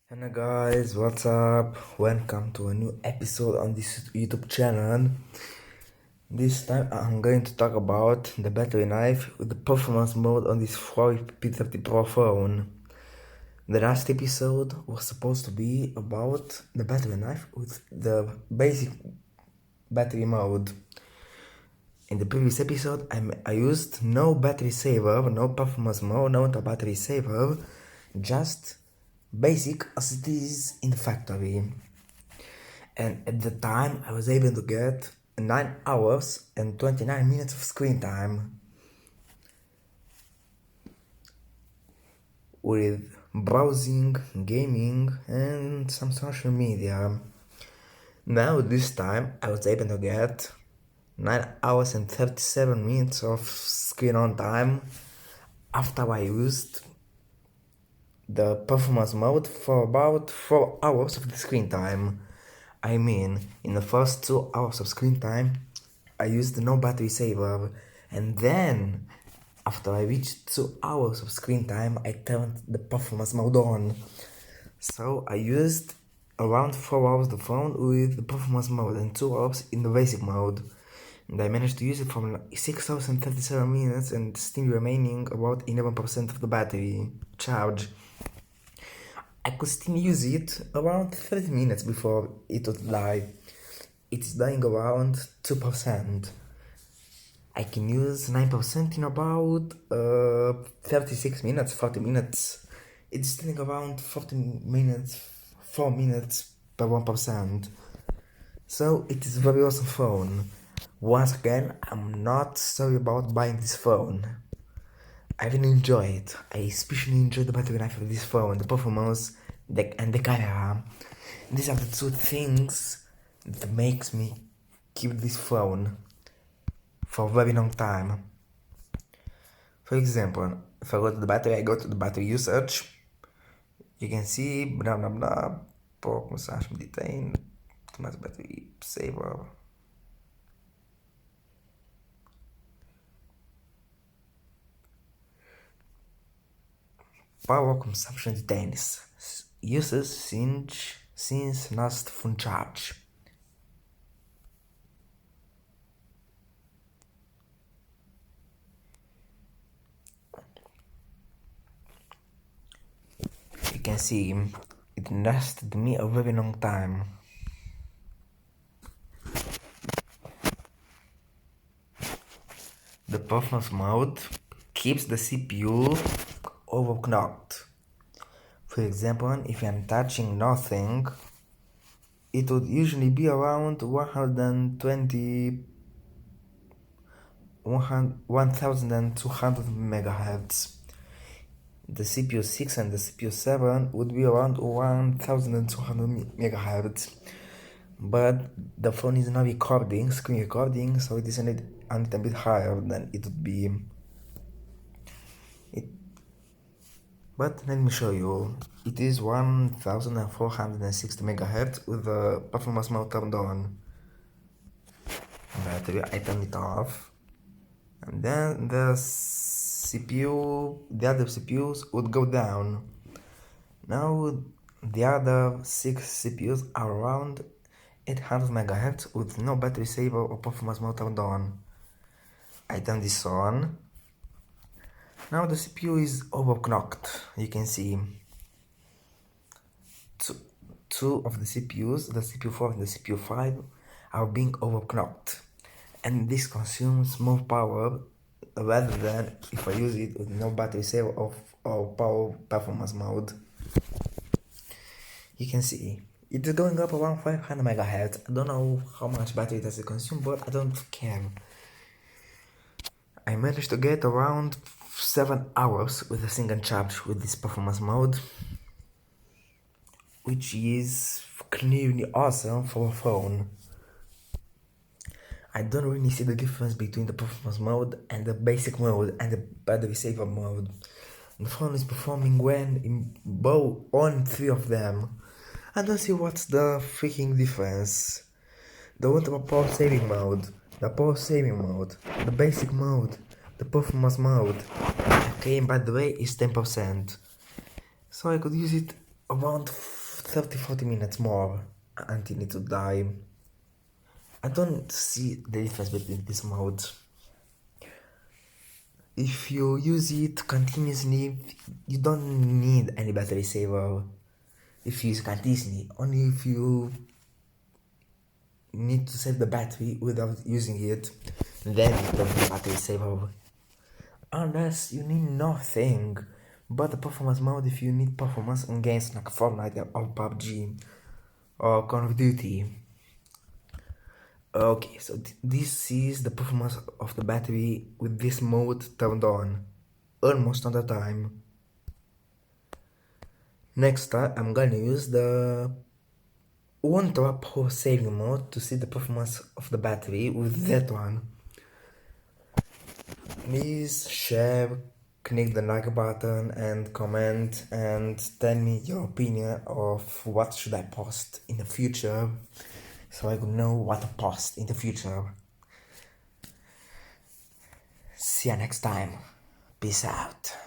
Hello guys, what's up? Welcome to a new episode on this YouTube channel. This time I'm going to talk about the battery life with the performance mode on this Huawei p30 Pro phone. The last episode was supposed to be about the battery life with the basic battery mode. In the previous episode I used no battery saver, no performance mode, no battery saver, just basic as it is in the factory. And at the time I was able to get 9 hours and 29 minutes of screen time with browsing, gaming and some social media. Now this time I was able to get 9 hours and 37 minutes of screen on time after I used the performance mode for about 4 hours of the screen time. I mean, in the first 2 hours of screen time, I used no battery saver, and then after I reached 2 hours of screen time, I turned the performance mode on. So I used around 4 hours the phone with the performance mode and 2 hours in the basic mode. And I managed to use it for 6 hours and 37 minutes and still remaining about 11% of the battery charge. I could still use it around 30 minutes before it would die. It's dying around 2%. I can use 9% in about 36 minutes, 40 minutes. It's dying around 40 minutes, 4 minutes per 1%. So it is a very awesome phone. Once again, I'm not sorry about buying this phone. I really enjoy it. I especially enjoy the battery life of this phone, the performance, and the camera. These are the two things that makes me keep this phone for a very long time. For example, if I go to the battery, I go to the battery usage. You can see blah blah blah, pouco massage detain, mais battery saver. Power consumption details. Uses since last phone charge. You can see it lasted me a very long time. The performance mode keeps the CPU overclocked. For example, if I'm touching nothing, it would usually be around 1200 megahertz. The CPU 6 and the CPU 7 would be around 1200 megahertz. But the phone is now recording, screen recording, so it is a little bit higher than it would be. But let me show you. It is 1460 megahertz with the performance mode turned on. Battery, I turn it off. And then the other CPUs would go down. Now the other 6 CPUs are around 800 megahertz with no battery saver or performance mode turned on. I turn this on. Now the CPU is overclocked. You can see two of the CPUs, the CPU 4 and the CPU 5, are being overclocked, and this consumes more power rather than if I use it with no battery saver or power performance mode. You can see it is going up around 500 megahertz. I don't know how much battery does it consume, but I don't care. I managed to get around 7 hours with a single charge with this performance mode, which is clearly awesome for a phone. I don't really see the difference between the performance mode and the basic mode and the battery saver mode. The phone is performing well in both on 3 of them. I don't see what's the freaking difference. The power saving mode, the power saving mode, the basic mode, the performance mode. Okay, by the way, is 10%. So I could use it around 30-40 minutes more until it would die. I don't see the difference between these modes. If you use it continuously, you don't need any battery saver. If you use it continuously, only if you need to save the battery without using it, then you don't need battery saver. Unless you need nothing but the performance mode if you need performance in games like Fortnite or PUBG or Call of Duty. Okay, so this is the performance of the battery with this mode turned on, almost all the time. Next time I'm gonna use the 1 power saving mode to see the performance of the battery with that one. Please share, click the like button and comment and tell me your opinion of what should I post in the future, so I could know what to post in the future. See you next time. Peace out.